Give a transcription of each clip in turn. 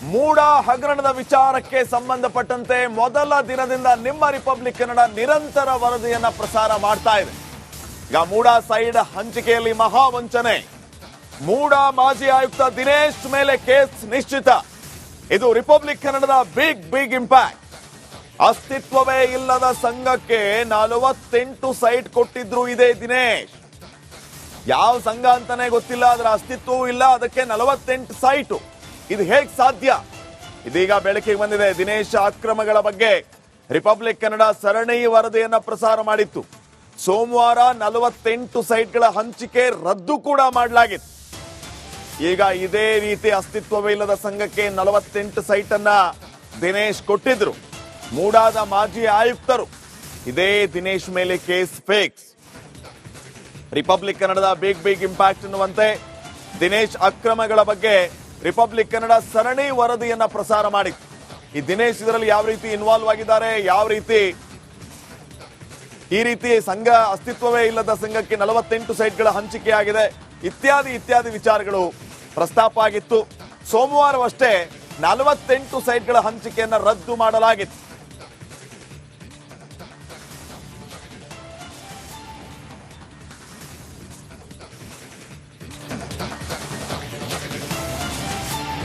ಮೂಡ ಹಗರಣದ ವಿಚಾರಕ್ಕೆ ಸಂಬಂಧಪಟ್ಟಂತೆ ಮೊದಲ ದಿನದಿಂದ ನಿಮ್ಮ ರಿಪಬ್ಲಿಕ್ ಕನ್ನಡ ನಿರಂತರ ವರದಿಯನ್ನ ಪ್ರಸಾರ ಮಾಡ್ತಾ ಇದೆ. ಈಗ ಮೂಡ ಸೈಡ್ ಹಂಚಿಕೆಯಲ್ಲಿ ಮಹಾವಂಚನೆ, ಮೂಡ ಮಾಜಿ ಆಯುಕ್ತ ದಿನೇಶ್ ಮೇಲೆ ಕೇಸ್ ನಿಶ್ಚಿತ. ಇದು ರಿಪಬ್ಲಿಕ್ ಕನ್ನಡದ ಬಿಗ್ ಇಂಪ್ಯಾಕ್ಟ್. ಅಸ್ತಿತ್ವವೇ ಇಲ್ಲದ ಸಂಘಕ್ಕೆ 48 ಸೈಟ್ ಕೊಟ್ಟಿದ್ರು ಇದೇ ದಿನೇಶ್. ಯಾವ ಸಂಘ ಅಂತಾನೆ ಗೊತ್ತಿಲ್ಲ, ಅದರ ಅಸ್ತಿತ್ವವೂ ಇಲ್ಲ, ಅದಕ್ಕೆ 48 ಸೈಟು. ಇದು ಹೇಗ್ ಸಾಧ್ಯ? ಇದೀಗ ಬೆಳಕಿಗೆ ಬಂದಿದೆ. ದಿನೇಶ್ ಅಕ್ರಮಗಳ ಬಗ್ಗೆ ರಿಪಬ್ಲಿಕ್ ಕನ್ನಡ ಸರಣಿ ವರದಿಯನ್ನ ಪ್ರಸಾರ ಮಾಡಿತ್ತು. ಸೋಮವಾರ 48 ಸೈಟ್ಗಳ ಹಂಚಿಕೆ ರದ್ದು ಕೂಡ ಮಾಡಲಾಗಿತ್ತು. ಈಗ ಇದೇ ರೀತಿ ಅಸ್ತಿತ್ವವೇ ಇಲ್ಲದ ಸಂಘಕ್ಕೆ 48 ಸೈಟ್ ಅನ್ನ ದಿನೇಶ್ ಕೊಟ್ಟಿದ್ರು. ಮೂಡಾದ ಮಾಜಿ ಆಯುಕ್ತರು. ಇದೇ ದಿನೇಶ್ ಮೇಲೆ ಕೇಸ್ ಫಿಕ್ಸ್. ರಿಪಬ್ಲಿಕ್ ಕನ್ನಡದ ಬಿಗ್ ಇಂಪ್ಯಾಕ್ಟ್ ಅನ್ನುವಂತೆ ದಿನೇಶ್ ಅಕ್ರಮಗಳ ಬಗ್ಗೆ ರಿಪಬ್ಲಿಕ್ ಕನ್ನಡ ಸರಣಿ ವರದಿಯನ್ನ ಪ್ರಸಾರ ಮಾಡಿತ್ತು. ಈ ದಿನೇಶ್ ಇದರಲ್ಲಿ ಯಾವ ರೀತಿ ಇನ್ವಾಲ್ವ್ ಆಗಿದ್ದಾರೆ, ಯಾವ ರೀತಿ ಈ ರೀತಿ ಸಂಘ ಅಸ್ತಿತ್ವವೇ ಇಲ್ಲದ ಸಂಘಕ್ಕೆ 48 ಸೈಟ್ಗಳ ಹಂಚಿಕೆ ಆಗಿದೆ, ಇತ್ಯಾದಿ ವಿಚಾರಗಳು ಪ್ರಸ್ತಾಪ ಆಗಿತ್ತು. ಸೋಮವಾರವಷ್ಟೇ 48 ಸೈಟ್ಗಳ ಹಂಚಿಕೆಯನ್ನ ರದ್ದು ಮಾಡಲಾಗಿತ್ತು.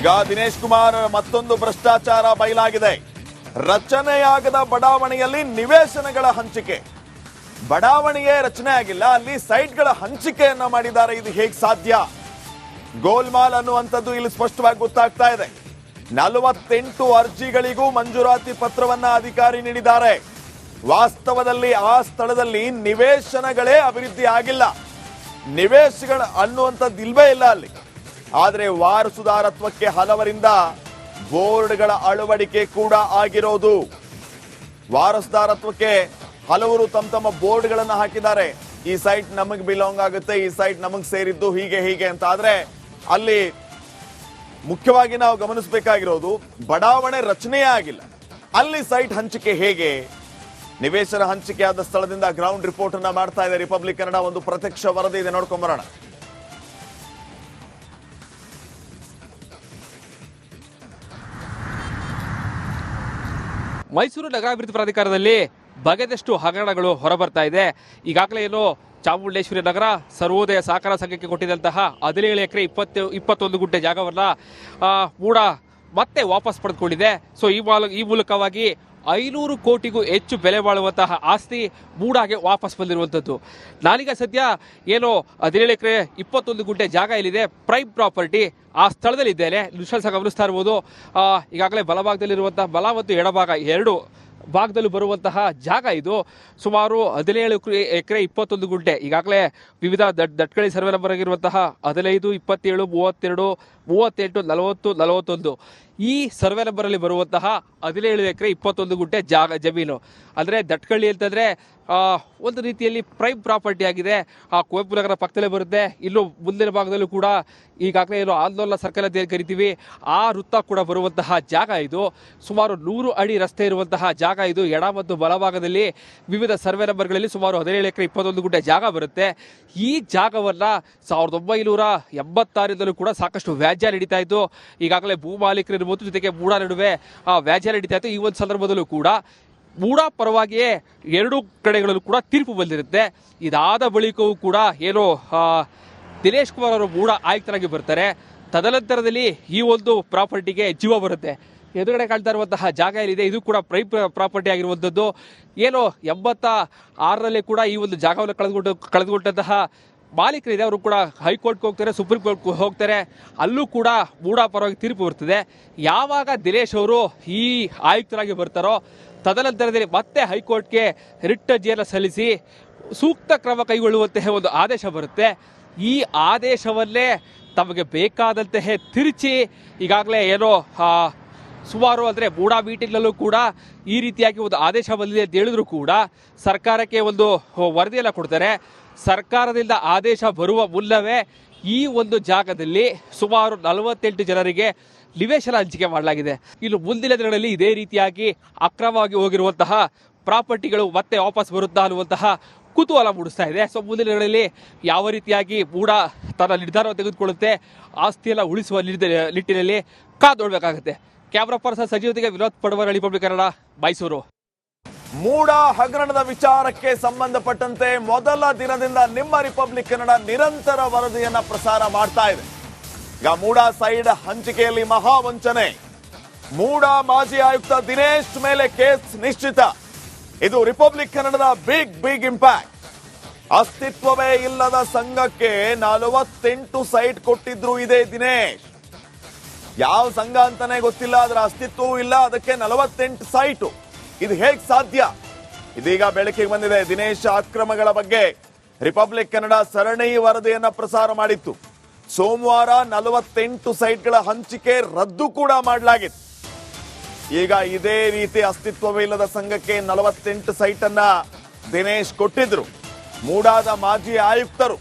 ಈಗ ದಿನೇಶ್ ಕುಮಾರ್ ಮತ್ತೊಂದು ಭ್ರಷ್ಟಾಚಾರ ಬಯಲಾಗಿದೆ. ರಚನೆಯಾಗದ ಬಡಾವಣೆಯಲ್ಲಿ ನಿವೇಶನಗಳ ಹಂಚಿಕೆ. ಬಡಾವಣೆಯೇ ರಚನೆ ಆಗಿಲ್ಲ, ಅಲ್ಲಿ ಸೈಟ್ಗಳ ಹಂಚಿಕೆಯನ್ನ ಮಾಡಿದ್ದಾರೆ. ಇದು ಹೇಗೆ ಸಾಧ್ಯ? ಗೋಲ್ಮಾಲ್ ಅನ್ನುವಂಥದ್ದು ಇಲ್ಲಿ ಸ್ಪಷ್ಟವಾಗಿ ಗೊತ್ತಾಗ್ತಾ ಇದೆ. 48 ಅರ್ಜಿಗಳಿಗೂ ಮಂಜೂರಾತಿ ಪತ್ರವನ್ನ ಅಧಿಕಾರಿ ನೀಡಿದ್ದಾರೆ. ವಾಸ್ತವದಲ್ಲಿ ಆ ಸ್ಥಳದಲ್ಲಿ ನಿವೇಶನಗಳೇ ಅಭಿವೃದ್ಧಿ ಆಗಿಲ್ಲ, ನಿವೇಶಗಳ ಅನ್ನುವಂಥದ್ದು ಇಲ್ವೇ ಇಲ್ಲ ಅಲ್ಲಿ. ಆದರೆ ವಾರಸುದಾರತ್ವಕ್ಕೆ ಹಲವರಿಂದ ಬೋರ್ಡ್ಗಳ ಅಳವಡಿಕೆ ಕೂಡ ಆಗಿರೋದು. ವಾರಸುದಾರತ್ವಕ್ಕೆ ಹಲವರು ತಮ್ಮ ಬೋರ್ಡ್ಗಳನ್ನ ಹಾಕಿದ್ದಾರೆ. ಈ ಸೈಟ್ ನಮಗೆ ಬಿಲಾಂಗ್ ಆಗುತ್ತೆ, ಈ ಸೈಟ್ ನಮಗೆ ಸೇರಿದ್ದು, ಹೀಗೆ ಅಂತ. ಆದ್ರೆ ಅಲ್ಲಿ ಮುಖ್ಯವಾಗಿ ನಾವು ಗಮನಿಸಬೇಕಾಗಿರೋದು ಬಡಾವಣೆ ರಚನೆಯೇ ಆಗಿಲ್ಲ, ಅಲ್ಲಿ ಸೈಟ್ ಹಂಚಿಕೆ ಹೇಗೆ? ನಿವೇಶನ ಹಂಚಿಕೆ ಆದ ಸ್ಥಳದಿಂದ ಗ್ರೌಂಡ್ ರಿಪೋರ್ಟ್ ಅನ್ನ ಮಾಡ್ತಾ ಇದೆ ರಿಪಬ್ಲಿಕ್ ಕನ್ನಡ. ಒಂದು ಪ್ರತ್ಯಕ್ಷ ವರದಿ ಇದೆ, ನೋಡ್ಕೊಂಬರೋಣ. ಮೈಸೂರು ನಗರಾಭಿವೃದ್ಧಿ ಪ್ರಾಧಿಕಾರದಲ್ಲಿ ಬಗೆದಷ್ಟು ಹಗರಣಗಳು ಹೊರಬರ್ತಾ ಇದೆ. ಈಗಾಗಲೇ ಏನು ಚಾಮುಂಡೇಶ್ವರಿ ನಗರ ಸರ್ವೋದಯ ಸಹಕಾರ ಸಂಘಕ್ಕೆ ಕೊಟ್ಟಿದ್ದಂತಹ 17 ಎಕರೆ 21 ಗುಂಟೆ ಜಾಗವನ್ನ ಮೂಡ ಮತ್ತೆ ವಾಪಸ್ ಪಡೆದುಕೊಂಡಿದೆ. ಸೊ ಈ ಮೂಲಕವಾಗಿ 500 ಕೋಟಿಗೂ ಹೆಚ್ಚು ಬೆಲೆ ಬಾಳುವಂತಹ ಆಸ್ತಿ ಮೂಡಾಗೆ ವಾಪಸ್ ಬಂದಿರುವಂಥದ್ದು. ನಾನೀಗ ಸದ್ಯ ಏನು 17 ಎಕರೆ 21 ಗುಂಟೆ ಜಾಗ ಇಲ್ಲಿದೆ, ಪ್ರೈಮ್ ಪ್ರಾಪರ್ಟಿ, ಆ ಸ್ಥಳದಲ್ಲಿದ್ದೇನೆ. ದೃಶ್ಯ ಗಮನಿಸ್ತಾ ಇರ್ಬೋದು. ಈಗಾಗಲೇ ಬಲಭಾಗದಲ್ಲಿರುವಂತಹ ಬಲ ಮತ್ತು ಎಡಭಾಗ ಎರಡು ಭಾಗದಲ್ಲೂ ಬರುವಂತಹ ಜಾಗ ಇದು. ಸುಮಾರು 17 ಎಕರೆ 21 ಗುಂಟೆ. ಈಗಾಗಲೇ ವಿವಿಧ ದಟ್ಕಳಿ ಸರ್ವೆ ನಂಬರ್ ಆಗಿರುವಂತಹ 15, 27, 32, 38, 40, 41 ಈ ಸರ್ವೆ ನಂಬರ್ ಅಲ್ಲಿ ಬರುವಂತಹ 17 ಎಕರೆ 21 ಗುಂಟೆ ಜಮೀನು. ಅಂದ್ರೆ ದಟ್ಕಳ್ಳಿ ಅಂತಂದ್ರೆ ಒಂದು ರೀತಿಯಲ್ಲಿ ಪ್ರೈಮ್ ಪ್ರಾಪರ್ಟಿ ಆಗಿದೆ. ಕುವೆಂಪು ನಗರ ಪಕ್ಕದಲ್ಲೇ ಬರುತ್ತೆ. ಇಲ್ಲೂ ಮುಂದಿನ ಭಾಗದಲ್ಲೂ ಕೂಡ ಈಗಾಗಲೇ ಏನು ಆಂದೋಲನ ಸರ್ಕಲ್ ಅಂತ ಕರಿತೀವಿ, ಆ ವೃತ್ತ ಕೂಡ ಬರುವಂತಹ ಜಾಗ ಇದು. ಸುಮಾರು 100 ಅಡಿ ರಸ್ತೆ ಇರುವಂತಹ ಜಾಗ ಇದು. ಎಡ ಮತ್ತು ಬಲಭಾಗದಲ್ಲಿ ವಿವಿಧ ಸರ್ವೆ ನಂಬರ್ಗಳಲ್ಲಿ ಸುಮಾರು 17 ಎಕರೆ 21 ಗುಂಟೆ ಜಾಗ ಬರುತ್ತೆ. ಈ ಜಾಗವನ್ನ 1986 ಕೂಡ ಸಾಕಷ್ಟು ವ್ಯಾಜ್ಯ ನಡೀತಾ ಇತ್ತು. ಈಗಾಗಲೇ ಭೂ ಮಾಲೀಕರು ಇರ್ಬೋದು, ಜೊತೆಗೆ ಮೂಡ ನಡುವೆ ವ್ಯಾಜ್ಯ ನಡೀತಾ ಇತ್ತು. ಈ ಒಂದು ಸಂದರ್ಭದಲ್ಲೂ ಕೂಡ ಮೂಡ ಪರವಾಗಿಯೇ 2 ಕಡೆಗಳಲ್ಲೂ ಕೂಡ ತೀರ್ಪು ಬಂದಿರುತ್ತೆ. ಇದಾದ ಬಳಿಕವೂ ಕೂಡ ಏನು ದಿನೇಶ್ ಕುಮಾರ್ ಅವರು ಮೂಡ ಆಯುಕ್ತರಾಗಿ ಬರ್ತಾರೆ. ತದನಂತರದಲ್ಲಿ ಈ ಒಂದು ಪ್ರಾಪರ್ಟಿಗೆ ಜೀವ ಬರುತ್ತೆ. ಎದುರುಗಡೆ ಕಾಣ್ತಾ ಇರುವಂತಹ ಜಾಗ ಏನಿದೆ ಇದು ಕೂಡ ಪ್ರೈಮ್ ಪ್ರಾಪರ್ಟಿ ಆಗಿರುವಂಥದ್ದು. ಏನು 86ರಲ್ಲಿ ಕೂಡ ಈ ಒಂದು ಜಾಗವನ್ನು ಕಳೆದುಕೊಂಡಂತಹ ಮಾಲೀಕರಿದೆ, ಅವರು ಕೂಡ ಹೈಕೋರ್ಟ್ಗೆ ಹೋಗ್ತಾರೆ, ಸುಪ್ರೀಂ ಕೋರ್ಟ್ಗೆ ಹೋಗ್ತಾರೆ. ಅಲ್ಲೂ ಕೂಡ ಮೂಡ ಪರವಾಗಿ ತೀರ್ಪು ಬರ್ತದೆ. ಯಾವಾಗ ದಿನೇಶ್ ಅವರು ಈ ಆಯುಕ್ತರಾಗಿ ಬರ್ತಾರೋ ತದನಂತರದಲ್ಲಿ ಮತ್ತೆ ಹೈಕೋರ್ಟ್ಗೆ ರಿಟ್ ಅರ್ಜಿಯನ್ನು ಸಲ್ಲಿಸಿ ಸೂಕ್ತ ಕ್ರಮ ಕೈಗೊಳ್ಳುವಂತಹ ಒಂದು ಆದೇಶ ಬರುತ್ತೆ. ಈ ಆದೇಶವನ್ನೇ ತಮಗೆ ಬೇಕಾದಂತಹ ತಿರುಚಿ ಈಗಾಗಲೇ ಏನೋ ಸುಮಾರು ಅಂದರೆ ಮೂಡ ಮೀಟಿಂಗ್ನಲ್ಲೂ ಕೂಡ ಈ ರೀತಿಯಾಗಿ ಒಂದು ಆದೇಶ ಬಂದಿದೆ ಅಂತ ಹೇಳಿದ್ರು ಕೂಡ ಸರ್ಕಾರಕ್ಕೆ ಒಂದು ವರದಿಯನ್ನು ಕೊಡ್ತಾರೆ. ಸರ್ಕಾರದಿಂದ ಆದೇಶ ಬರುವ ಮುನ್ನವೇ ಈ ಒಂದು ಜಾಗದಲ್ಲಿ ಸುಮಾರು 48 ಜನರಿಗೆ ನಿವೇಶನ ಹಂಚಿಕೆ ಮಾಡಲಾಗಿದೆ. ಇನ್ನು ಮುಂದಿನ ದಿನಗಳಲ್ಲಿ ಇದೇ ರೀತಿಯಾಗಿ ಅಕ್ರಮವಾಗಿ ಹೋಗಿರುವಂತಹ ಪ್ರಾಪರ್ಟಿಗಳು ಮತ್ತೆ ವಾಪಸ್ ಬರುತ್ತಾ ಅನ್ನುವಂತಹ ಕುತೂಹಲ ಮೂಡಿಸ್ತಾ ಇದೆ. ಸೊ ಮುಂದಿನ ದಿನಗಳಲ್ಲಿ ಯಾವ ರೀತಿಯಾಗಿ ಮೂಡ ತನ್ನ ನಿರ್ಧಾರವನ್ನು ತೆಗೆದುಕೊಳ್ಳುತ್ತೆ, ಆಸ್ತಿಯನ್ನು ಉಳಿಸುವ ನಿಟ್ಟಿನಲ್ಲಿ ಕಾದು ನೋಡ್ಬೇಕಾಗುತ್ತೆ. ಕ್ಯಾಮ್ರಾ ಪರ್ಸನ್ ಸಜೀವತೆಗೆ ವಿನೋದ್ ಪಡವರ, ರಿಪಬ್ಲಿಕ್ ಕನ್ನಡ, ಮೈಸೂರು. ಮೂಡ ಹಗರಣದ ವಿಚಾರಕ್ಕೆ ಸಂಬಂಧಪಟ್ಟಂತೆ ಮೊದಲ ದಿನದಿಂದ ನಿಮ್ಮ ರಿಪಬ್ಲಿಕ್ ಕನ್ನಡ ನಿರಂತರ ವರದಿಯನ್ನ ಪ್ರಸಾರ ಮಾಡ್ತಾ ಇದೆ. ಈಗ ಮೂಡ ಸೈಡ್ ಹಂಚಿಕೆಯಲ್ಲಿ ಮಹಾವಂಚನೆ, ಮೂಡ ಮಾಜಿ ಆಯುಕ್ತ ದಿನೇಶ್ ಮೇಲೆ ಕೇಸ್ ನಿಶ್ಚಿತ. ಇದು ರಿಪಬ್ಲಿಕ್ ಕನ್ನಡದ ಬಿಗ್ ಇಂಪ್ಯಾಕ್ಟ್. ಅಸ್ತಿತ್ವವೇ ಇಲ್ಲದ ಸಂಘಕ್ಕೆ 48 ಸೈಟ್ ಕೊಟ್ಟಿದ್ರು ಇದೇ ದಿನೇಶ್. ಯಾವ ಸಂಘ ಅಂತಾನೆ ಗೊತ್ತಿಲ್ಲ, ಅದರ ಅಸ್ತಿತ್ವವೂ ಇಲ್ಲ, ಅದಕ್ಕೆ 48 ಸೈಟು. ಇದು ಹೇಗ್ ಸಾಧ್ಯ? ಇದೀಗ ಬೆಳಕಿಗೆ ಬಂದಿದೆ. ದಿನೇಶ್ ಅಕ್ರಮಗಳ ಬಗ್ಗೆ ರಿಪಬ್ಲಿಕ್ ಕನ್ನಡ ಸರಣಿ ವರದಿಯನ್ನ ಪ್ರಸಾರ ಮಾಡಿತ್ತು. ಸೋಮವಾರ 48 ಸೈಟ್ಗಳ ಹಂಚಿಕೆ ರದ್ದು ಕೂಡ ಮಾಡಲಾಗಿತ್ತು. ಈಗ ಇದೇ ರೀತಿ ಅಸ್ತಿತ್ವವೇ ಇಲ್ಲದ ಸಂಘಕ್ಕೆ 48 ಸೈಟ್ ಅನ್ನ ದಿನೇಶ್ ಕೊಟ್ಟಿದ್ರು. ಮೂಡಾದ ಮಾಜಿ ಆಯುಕ್ತರು.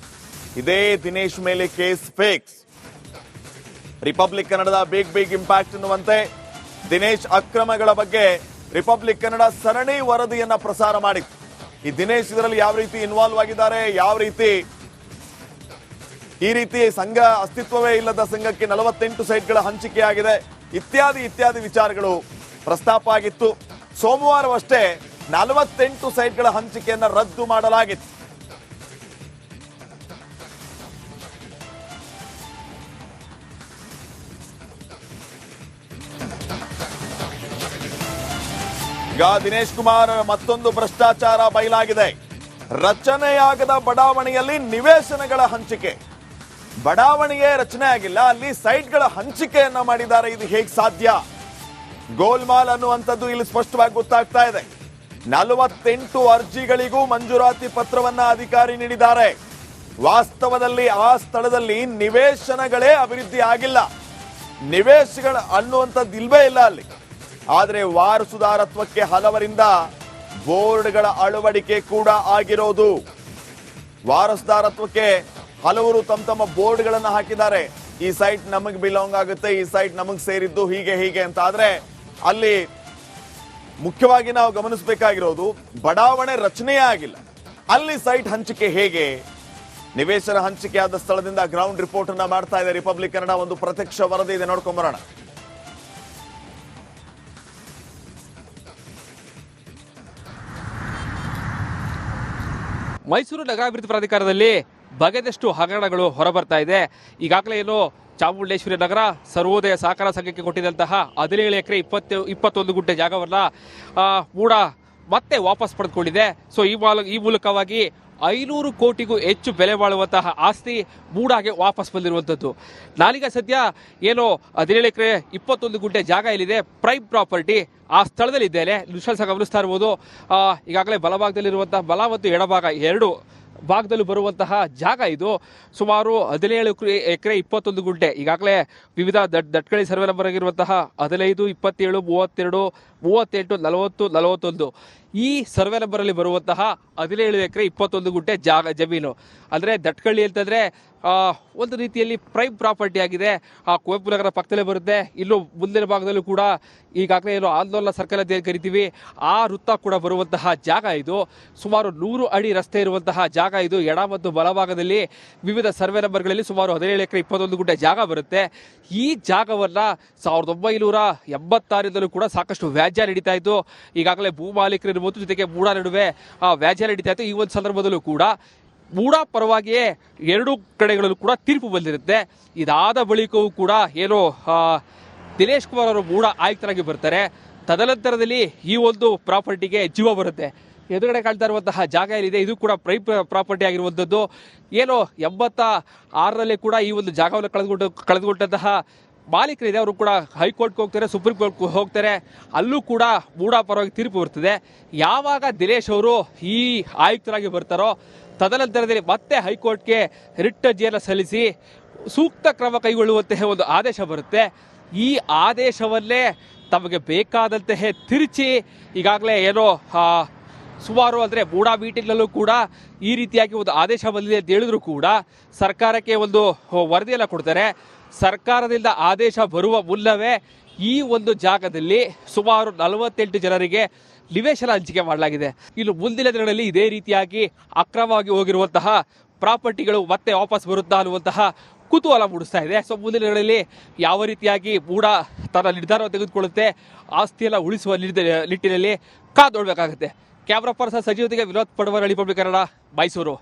ಇದೇ ದಿನೇಶ್ ಮೇಲೆ ಕೇಸ್ ಫಿಕ್ಸ್. ರಿಪಬ್ಲಿಕ್ ಕನ್ನಡದ ಬಿಗ್ ಇಂಪ್ಯಾಕ್ಟ್ ಎನ್ನುವಂತೆ ದಿನೇಶ್ ಅಕ್ರಮಗಳ ಬಗ್ಗೆ ರಿಪಬ್ಲಿಕ್ ಕನ್ನಡ ಸರಣಿ ವರದಿಯನ್ನ ಪ್ರಸಾರ ಮಾಡಿತ್ತು. ಈ ದಿನೇಶ್ ಇದರಲ್ಲಿ ಯಾವ ರೀತಿ ಇನ್ವಾಲ್ವ್ ಆಗಿದ್ದಾರೆ, ಯಾವ ರೀತಿ ಈ ರೀತಿ ಸಂಘ ಅಸ್ತಿತ್ವವೇ ಇಲ್ಲದ ಸಂಘಕ್ಕೆ 48 ಸೈಟ್ಗಳ ಹಂಚಿಕೆಯಾಗಿದೆ, ಇತ್ಯಾದಿ ವಿಚಾರಗಳು ಪ್ರಸ್ತಾಪ ಆಗಿತ್ತು. ಸೋಮವಾರವಷ್ಟೇ 48 ಸೈಟ್ಗಳ ಹಂಚಿಕೆಯನ್ನ ರದ್ದು ಮಾಡಲಾಗಿತ್ತು. ಈಗ ದಿನೇಶ್ ಕುಮಾರ್ ಮತ್ತೊಂದು ಭ್ರಷ್ಟಾಚಾರ ಬಯಲಾಗಿದೆ. ರಚನೆಯಾಗದ ಬಡಾವಣೆಯಲ್ಲಿ ನಿವೇಶನಗಳ ಹಂಚಿಕೆ. ಬಡಾವಣೆಯೇ ರಚನೆ ಆಗಿಲ್ಲ, ಅಲ್ಲಿ ಸೈಟ್ಗಳ ಹಂಚಿಕೆಯನ್ನ ಮಾಡಿದ್ದಾರೆ. ಇದು ಹೇಗೆ ಸಾಧ್ಯ? ಗೋಲ್ಮಾಲ್ ಅನ್ನುವಂಥದ್ದು ಇಲ್ಲಿ ಸ್ಪಷ್ಟವಾಗಿ ಗೊತ್ತಾಗ್ತಾ ಇದೆ. 48 ಅರ್ಜಿಗಳಿಗೂ ಮಂಜೂರಾತಿ ಪತ್ರವನ್ನ ಅಧಿಕಾರಿ ನೀಡಿದ್ದಾರೆ. ವಾಸ್ತವದಲ್ಲಿ ಆ ಸ್ಥಳದಲ್ಲಿ ನಿವೇಶನಗಳೇ ಅಭಿವೃದ್ಧಿ ಆಗಿಲ್ಲ, ನಿವೇಶಗಳ ಅನ್ನುವಂಥದ್ದು ಇಲ್ವೇ ಇಲ್ಲ ಅಲ್ಲಿ. ಆದರೆ ವಾರಸುದಾರತ್ವಕ್ಕೆ ಹಲವರಿಂದ ಬೋರ್ಡ್ಗಳ ಅಳವಡಿಕೆ ಕೂಡ ಆಗಿರೋದು. ವಾರಸುದಾರತ್ವಕ್ಕೆ ಹಲವರು ತಮ್ಮ ಬೋರ್ಡ್ಗಳನ್ನ ಹಾಕಿದ್ದಾರೆ. ಈ ಸೈಟ್ ನಮಗೆ ಬಿಲಾಂಗ್ ಆಗುತ್ತೆ, ಈ ಸೈಟ್ ನಮಗೆ ಸೇರಿದ್ದು, ಹೀಗೆ ಅಂತ. ಆದ್ರೆ ಅಲ್ಲಿ ಮುಖ್ಯವಾಗಿ ನಾವು ಗಮನಿಸಬೇಕಾಗಿರೋದು ಬಡಾವಣೆ ರಚನೆಯೇ ಆಗಿಲ್ಲ, ಅಲ್ಲಿ ಸೈಟ್ ಹಂಚಿಕೆ ಹೇಗೆ? ನಿವೇಶನ ಹಂಚಿಕೆ ಆದ ಸ್ಥಳದಿಂದ ಗ್ರೌಂಡ್ ರಿಪೋರ್ಟ್ ಅನ್ನ ಮಾಡ್ತಾ ಇದೆ ರಿಪಬ್ಲಿಕ್ ಕನ್ನಡ. ಒಂದು ಪ್ರತ್ಯಕ್ಷ ವರದಿ ಇದೆ, ನೋಡ್ಕೊಂಬರೋಣ. ಮೈಸೂರು ನಗರಾಭಿವೃದ್ಧಿ ಪ್ರಾಧಿಕಾರದಲ್ಲಿ ಬಗೆದಷ್ಟು ಹಗರಣಗಳು ಹೊರಬರ್ತಾ ಇದೆ. ಈಗಾಗಲೇ ಏನು ಚಾಮುಂಡೇಶ್ವರಿ ನಗರ ಸರ್ವೋದಯ ಸಹಕಾರ ಸಂಘಕ್ಕೆ ಕೊಟ್ಟಿದ್ದಂತಹ 17 ಎಕರೆ 21 ಗುಂಟೆ ಜಾಗವನ್ನ ಮೂಡ ಮತ್ತೆ ವಾಪಸ್ ಪಡೆದುಕೊಂಡಿದೆ. ಸೊ ಈ ಮೂಲಕವಾಗಿ 500 ಕೋಟಿಗೂ ಹೆಚ್ಚು ಬೆಲೆ ಬಾಳುವಂತಹ ಆಸ್ತಿ ಮೂಡಾಗೆ ವಾಪಸ್ ಬಂದಿರುವಂಥದ್ದು. ನಾನೀಗ ಸದ್ಯ ಏನು 17 ಎಕರೆ 21 ಗುಂಟೆ ಜಾಗ ಇಲ್ಲಿದೆ, ಪ್ರೈಮ್ ಪ್ರಾಪರ್ಟಿ, ಆ ಸ್ಥಳದಲ್ಲಿ ಇದ್ದೇನೆ. ದೃಶ್ಯ ಗಮನಿಸ್ತಾ ಇರ್ಬೋದು. ಈಗಾಗಲೇ ಬಲಭಾಗದಲ್ಲಿರುವಂತಹ ಬಲ ಮತ್ತು ಎಡಭಾಗ ಎರಡು ಭಾಗದಲ್ಲೂ ಬರುವಂತಹ ಜಾಗ ಇದು. ಸುಮಾರು 17 ಎಕರೆ 21 ಗುಂಟೆ. ಈಗಾಗಲೇ ವಿವಿಧ ದಟ್ಕಳಿ ಸರ್ವೆ ನಂಬರ್ ಆಗಿರುವಂತಹ 15, 27, 32, 38, 40, 41 ಈ ಸರ್ವೆ ನಂಬರ್ ಅಲ್ಲಿ ಬರುವಂತಹ 17 ಎಕರೆ 21 ಗುಂಟೆ ಜಮೀನು. ಅಂದ್ರೆ ದಟ್ಕಳ್ಳಿ ಅಂತಂದ್ರೆ ಒಂದು ರೀತಿಯಲ್ಲಿ ಪ್ರೈಮ್ ಪ್ರಾಪರ್ಟಿ ಆಗಿದೆ. ಕುವೆಂಪು ನಗರ ಪಕ್ಕದಲ್ಲೇ ಬರುತ್ತೆ. ಇಲ್ಲೂ ಮುಂದಿನ ಭಾಗದಲ್ಲೂ ಕೂಡ ಈಗಾಗಲೇ ಏನು ಆಂದೋಲನ ಸರ್ಕಲ್ ಅಂತ ಏನು ಕರಿತೀವಿ, ಆ ವೃತ್ತ ಕೂಡ ಬರುವಂತಹ ಜಾಗ ಇದು. ಸುಮಾರು 100 ಅಡಿ ರಸ್ತೆ ಇರುವಂತಹ ಜಾಗ ಇದು. ಎಡ ಮತ್ತು ಬಲಭಾಗದಲ್ಲಿ ವಿವಿಧ ಸರ್ವೆ ನಂಬರ್ಗಳಲ್ಲಿ ಸುಮಾರು 17 ಎಕರೆ 21 ಗುಂಟೆ ಜಾಗ ಬರುತ್ತೆ. ಈ ಜಾಗವನ್ನ 1986 ಕೂಡ ಸಾಕಷ್ಟು ವ್ಯಾಜ್ಯ ನಡೀತಾ ಇತ್ತು. ಈಗಾಗಲೇ ಭೂ ಮಾಲೀಕರು ಮತ್ತು ಜೊತೆಗೆ ಮೂಡ ನಡುವೆ ವ್ಯಾಜ್ಯ ನಡೀತಾ ಇತ್ತು. ಈ ಒಂದು ಸಂದರ್ಭದಲ್ಲೂ ಕೂಡ ಮೂಡ ಪರವಾಗಿಯೇ 2 ಕಡೆಗಳಲ್ಲೂ ಕೂಡ ತೀರ್ಪು ಬಂದಿರುತ್ತೆ. ಇದಾದ ಬಳಿಕವೂ ಕೂಡ ಏನು ದಿನೇಶ್ ಕುಮಾರ್ ಅವರು ಮೂಡ ಆಯುಕ್ತರಾಗಿ ಬರ್ತಾರೆ. ತದನಂತರದಲ್ಲಿ ಈ ಒಂದು ಪ್ರಾಪರ್ಟಿಗೆ ಜೀವ ಬರುತ್ತೆ. ಎದುರುಗಡೆ ಕಾಣ್ತಾ ಇರುವಂತಹ ಜಾಗ ಏನಿದೆ ಇದು ಕೂಡ ಪ್ರೈಮ್ ಪ್ರಾಪರ್ಟಿ ಆಗಿರುವಂಥದ್ದು. ಏನು 86ರಲ್ಲಿ ಕೂಡ ಈ ಒಂದು ಜಾಗವನ್ನು ಕಳೆದುಕೊಂಡಂತಹ ಮಾಲೀಕರಿದೆ, ಅವರು ಕೂಡ ಹೈಕೋರ್ಟ್ಗೆ ಹೋಗ್ತಾರೆ, ಸುಪ್ರೀಂ ಕೋರ್ಟ್ಗೆ ಹೋಗ್ತಾರೆ. ಅಲ್ಲೂ ಕೂಡ ಮೂಡ ಪರವಾಗಿ ತೀರ್ಪು ಬರ್ತದೆ. ಯಾವಾಗ ದಿನೇಶ್ ಅವರು ಈ ಆಯುಕ್ತರಾಗಿ ಬರ್ತಾರೋ ತದನಂತರದಲ್ಲಿ ಮತ್ತೆ ಹೈಕೋರ್ಟ್ಗೆ ರಿಟ್ ಅರ್ಜಿಯನ್ನು ಸಲ್ಲಿಸಿ ಸೂಕ್ತ ಕ್ರಮ ಕೈಗೊಳ್ಳುವಂತಹ ಒಂದು ಆದೇಶ ಬರುತ್ತೆ. ಈ ಆದೇಶವನ್ನೇ ತಮಗೆ ಬೇಕಾದಂತಹ ತಿರುಚಿ ಈಗಾಗಲೇ ಏನೋ ಸುಮಾರು ಅಂದರೆ ಮೂಡ ಮೀಟಿಂಗ್ನಲ್ಲೂ ಕೂಡ ಈ ರೀತಿಯಾಗಿ ಒಂದು ಆದೇಶ ಬಂದಿದೆ ಅಂತ ಹೇಳಿದ್ರು ಕೂಡ ಸರ್ಕಾರಕ್ಕೆ ಒಂದು ವರದಿಯನ್ನು ಕೊಡ್ತಾರೆ. ಸರ್ಕಾರದಿಂದ ಆದೇಶ ಬರುವ ಮುನ್ನವೇ ಈ ಒಂದು ಜಾಗದಲ್ಲಿ ಸುಮಾರು 48 ಜನರಿಗೆ ನಿವೇಶನ ಹಂಚಿಕೆ ಮಾಡಲಾಗಿದೆ. ಇನ್ನು ಮುಂದಿನ ದಿನಗಳಲ್ಲಿ ಇದೇ ರೀತಿಯಾಗಿ ಅಕ್ರಮವಾಗಿ ಹೋಗಿರುವಂತಹ ಪ್ರಾಪರ್ಟಿಗಳು ಮತ್ತೆ ವಾಪಸ್ ಬರುತ್ತಾ ಅನ್ನುವಂತಹ ಕುತೂಹಲ ಮೂಡಿಸ್ತಾ ಇದೆ. ಸೊ ಮುಂದಿನ ದಿನಗಳಲ್ಲಿ ಯಾವ ರೀತಿಯಾಗಿ ಮೂಡ ತನ್ನ ನಿರ್ಧಾರ ತೆಗೆದುಕೊಳ್ಳುತ್ತೆ, ಆಸ್ತಿಯೆಲ್ಲ ಉಳಿಸುವ ನಿಟ್ಟಿನಲ್ಲಿ ಕಾದು ನೋಡಬೇಕಾಗುತ್ತೆ. ಕ್ಯಾಮ್ರಾ ಪರ್ಸನ್ ಸಜೀವತೆಗೆ ವಿನೋದ್ ಪಡವರಳ್ಳಿ, ರಿಪಬ್ಲಿಕ್ ಕನ್ನಡ, ಮೈಸೂರು.